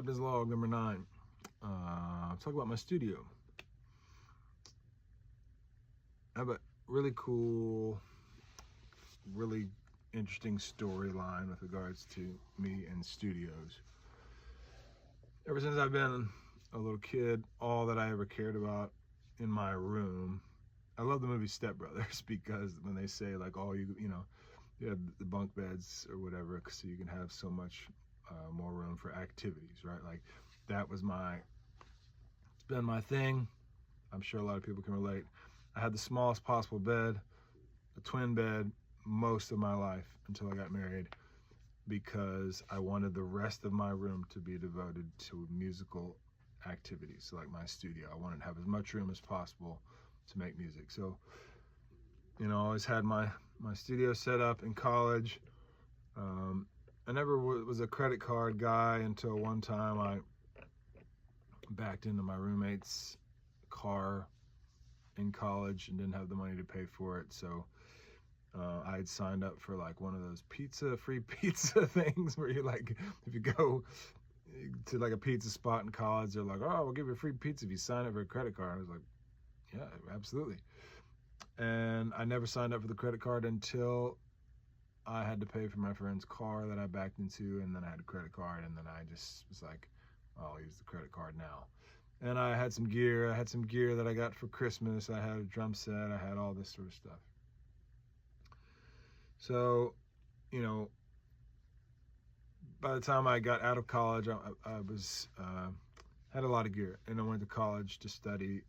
Captain's Log number 9. Talk about my studio. I have a really cool, really interesting storyline with regards to me and studios. Ever since I've been a little kid, all that I ever cared about in my room, I love the movie Step Brothers because when they say like, oh, you have the bunk beds or whatever, so you can have so much more room for activities, right? Like that was it's been my thing. I'm sure a lot of people can relate. I had the smallest possible bed, a twin bed, most of my life until I got married, because I wanted the rest of my room to be devoted to musical activities, so like my studio. I wanted to have as much room as possible to make music. So, I always had my studio set up in college. I never was a credit card guy until one time I backed into my roommate's car in college and didn't have the money to pay for it. So I had signed up for like one of those free pizza things where you like, if you go to like a pizza spot in college, they're like, oh, we'll give you a free pizza if you sign up for a credit card. I was like, yeah, absolutely. And I never signed up for the credit card until I had to pay for my friend's car that I backed into, and then I had a credit card, and then I just was like, oh, I'll use the credit card now. And I had some gear. I had some gear that I got for Christmas. I had a drum set. I had all this sort of stuff. So, by the time I got out of college, I was had a lot of gear, and I went to college to study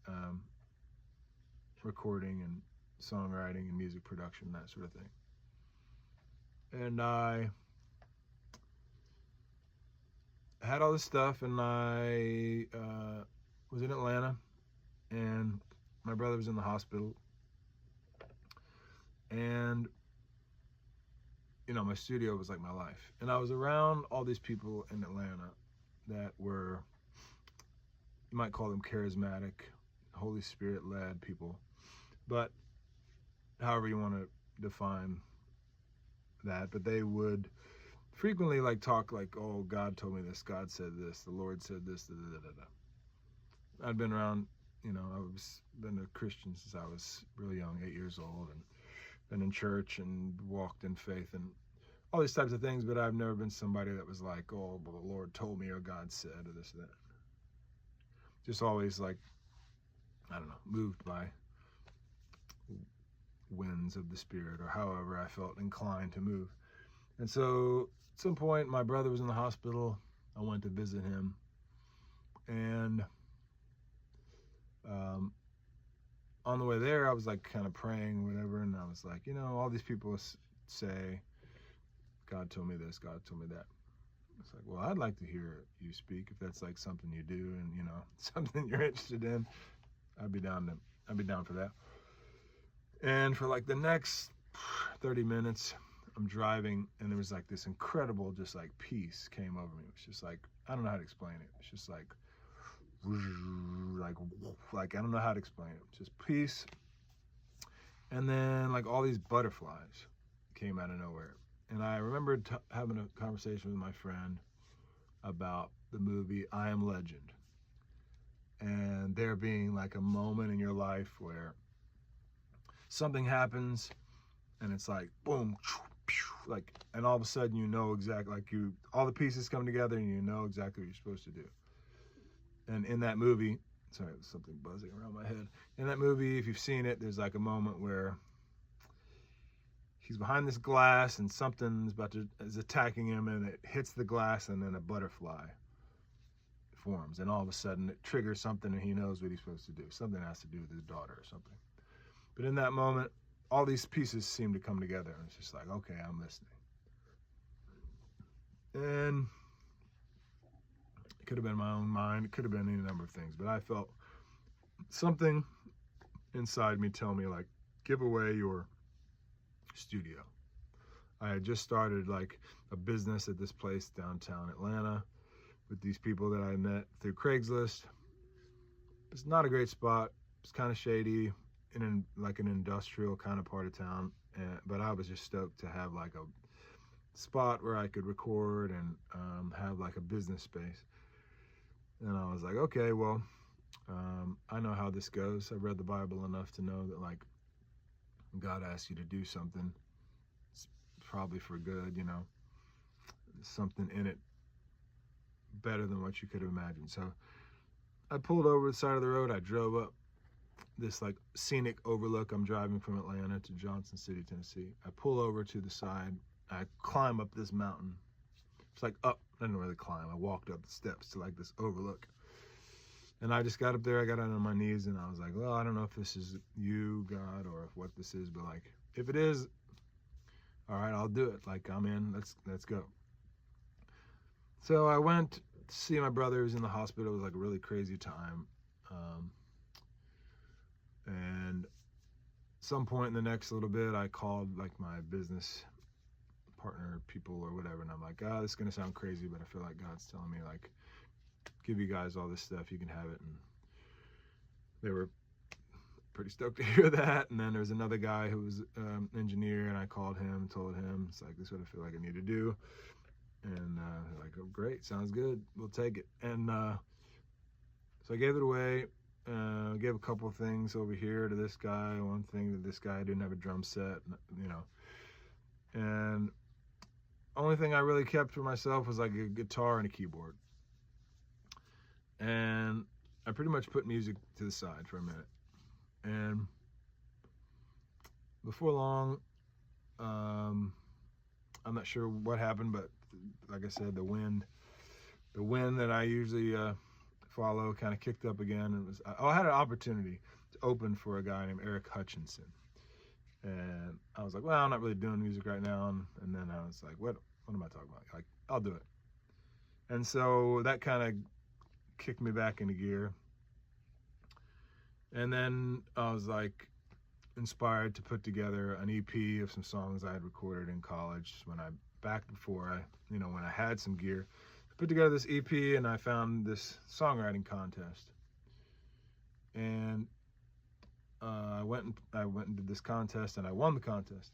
recording and songwriting and music production, that sort of thing. And I had all this stuff, and I was in Atlanta, and my brother was in the hospital, and my studio was like my life. And I was around all these people in Atlanta that were, you might call them charismatic, Holy Spirit led people, but however you want to define that. But they would frequently like talk like, oh, God told me this, God said this, the Lord said this, da, da, da, da. I'd been around, been a Christian since I was really young, 8 years old, and been in church and walked in faith and all these types of things, but I've never been somebody that was like, oh, well, the Lord told me or God said or this or that. Just always like, I don't know, moved by winds of the Spirit or however I felt inclined to move. And so at some point, my brother was in the hospital. I went to visit him, and on the way there, I was like kind of praying, whatever, and I was like, all these people say, God told me this, God told me that. It's like, well, I'd like to hear you speak if that's like something you do and something you're interested in. I'd be down for that. And for like the next 30 minutes, I'm driving, and there was like this incredible just like peace came over me. It was just like, I don't know how to explain it. It's just like I don't know how to explain it. Just peace. And then like all these butterflies came out of nowhere. And I remember having a conversation with my friend about the movie I Am Legend, and there being like a moment in your life where something happens and it's like boom, like, and all of a sudden exactly, like all the pieces come together and you know exactly what you're supposed to do. And in that movie, sorry, there's something buzzing around my head. In that movie, if you've seen it, there's like a moment where he's behind this glass and something is attacking him, and it hits the glass, and then a butterfly forms, and all of a sudden it triggers something, and he knows what he's supposed to do. Something has to do with his daughter or something. But in that moment, all these pieces seem to come together, and it's just like, okay, I'm listening. And it could have been my own mind, it could have been any number of things, but I felt something inside me tell me, like, give away your studio. I had just started like a business at this place downtown Atlanta with these people that I met through Craigslist. It's not a great spot. It's kind of shady in like an industrial kind of part of town, but I was just stoked to have like a spot where I could record and have like a business space. And I was like, okay, well, I know how this goes. I've read the Bible enough to know that, like, God asks you to do something, it's probably for good, you know, something in it better than what you could have imagined. So I pulled over the side of the road. I drove up this like scenic overlook. I'm driving from Atlanta to Johnson City, Tennessee. I pull over to the side. I climb up this mountain. It's like up, I didn't really climb. I walked up the steps to like this overlook. And I just got up there, I got down on my knees, and I was like, well, I don't know if this is you, God, or what this is, but like, if it is, all right, I'll do it. Like, I'm in, let's go. So I went to see my brother who was in the hospital. It was like a really crazy time. And some point in the next little bit, I called like my business partner people or whatever, and I'm like, this is gonna sound crazy, but I feel like God's telling me, like, give you guys all this stuff, you can have it. And they were pretty stoked to hear that. And then there was another guy who was an engineer, and I called him and told him, it's like, this is what I feel like I need to do. And they're like, oh, great, sounds good, we'll take it. And so I gave it away. Gave a couple of things over here to this guy, one thing that this guy didn't have a drum set, you know. And only thing I really kept for myself was like a guitar and a keyboard. And I pretty much put music to the side for a minute. And before long, I'm not sure what happened, but like I said, the wind that I usually follow kind of kicked up again. And I had an opportunity to open for a guy named Eric Hutchinson. And I was like, well, I'm not really doing music right now. And then I was like, what am I talking about? Like, I'll do it. And so that kind of kicked me back into gear. And then I was like inspired to put together an EP of some songs I had recorded in college when I had some gear. I put together this EP, and I found this songwriting contest. And I went and did this contest, and I won the contest.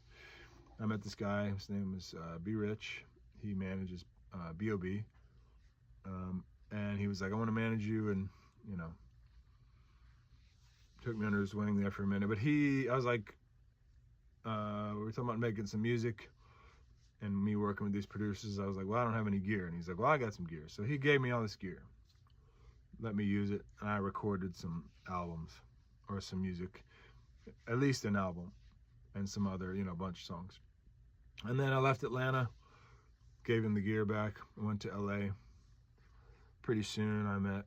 I met this guy. His name was B Rich. He manages B.O.B. And he was like, I want to manage you, and you know, took me under his wing there for a minute. But I was like, we were talking about making some music and me working with these producers. I was like, well, I don't have any gear. And he's like, well, I got some gear. So he gave me all this gear, let me use it, and I recorded some albums or some music, at least an album, and some other, you know, bunch of songs. And then I left Atlanta, gave him the gear back, I went to LA. Pretty soon I met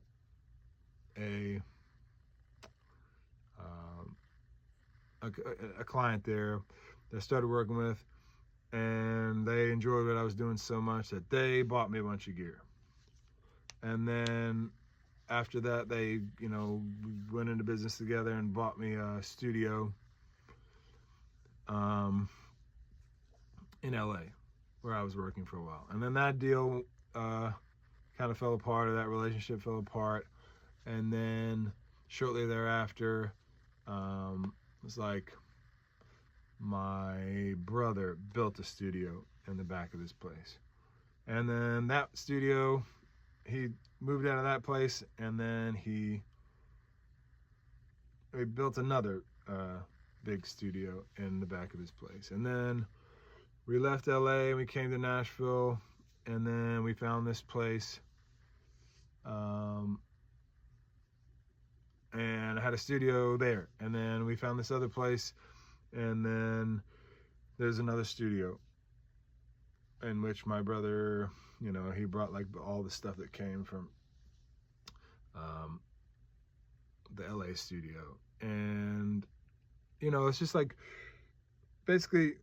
a client there that I started working with, and they enjoyed what I was doing so much that they bought me a bunch of gear. And then after that, they, you know, went into business together and bought me a studio in LA, where I was working for a while. And then that deal kind of fell apart, or that relationship fell apart. And then shortly thereafter, it was like my brother built a studio in the back of this place. And then that studio, he moved out of that place, and then he built another big studio in the back of his place. And then we left LA and we came to Nashville, and then we found this place. And I had a studio there, and then we found this other place, and then there's another studio in which my brother, you know, he brought like all the stuff that came from the LA studio. And you know, it's just like basically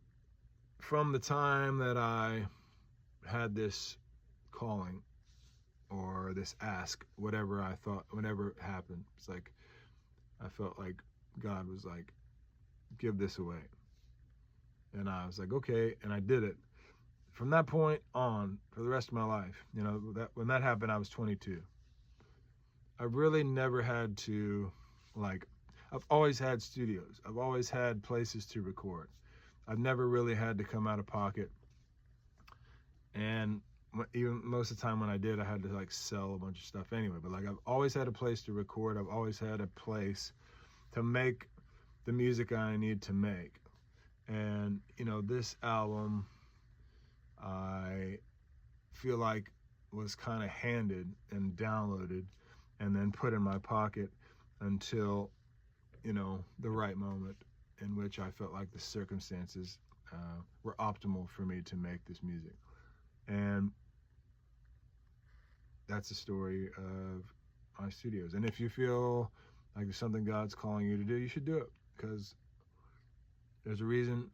from the time that I had this calling or this ask, whatever I thought, whenever it happened, it's like I felt like God was like, give this away. And I was like, okay, and I did it. From that point on, for the rest of my life, you know, when that happened, I was 22. I really never had to, like, I've always had studios. I've always had places to record. I've never really had to come out of pocket. And even most of the time when I did, I had to like sell a bunch of stuff anyway. But like I've always had a place to record. I've always had a place to make the music I need to make. And you know, this album, I feel like was kind of handed and downloaded and then put in my pocket until, you know, the right moment in which I felt like the circumstances were optimal for me to make this music. And that's the story of my studios. And if you feel like there's something God's calling you to do, you should do it, because there's a reason,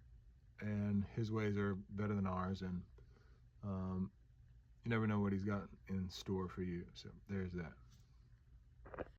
and his ways are better than ours, and you never know what he's got in store for you. So there's that.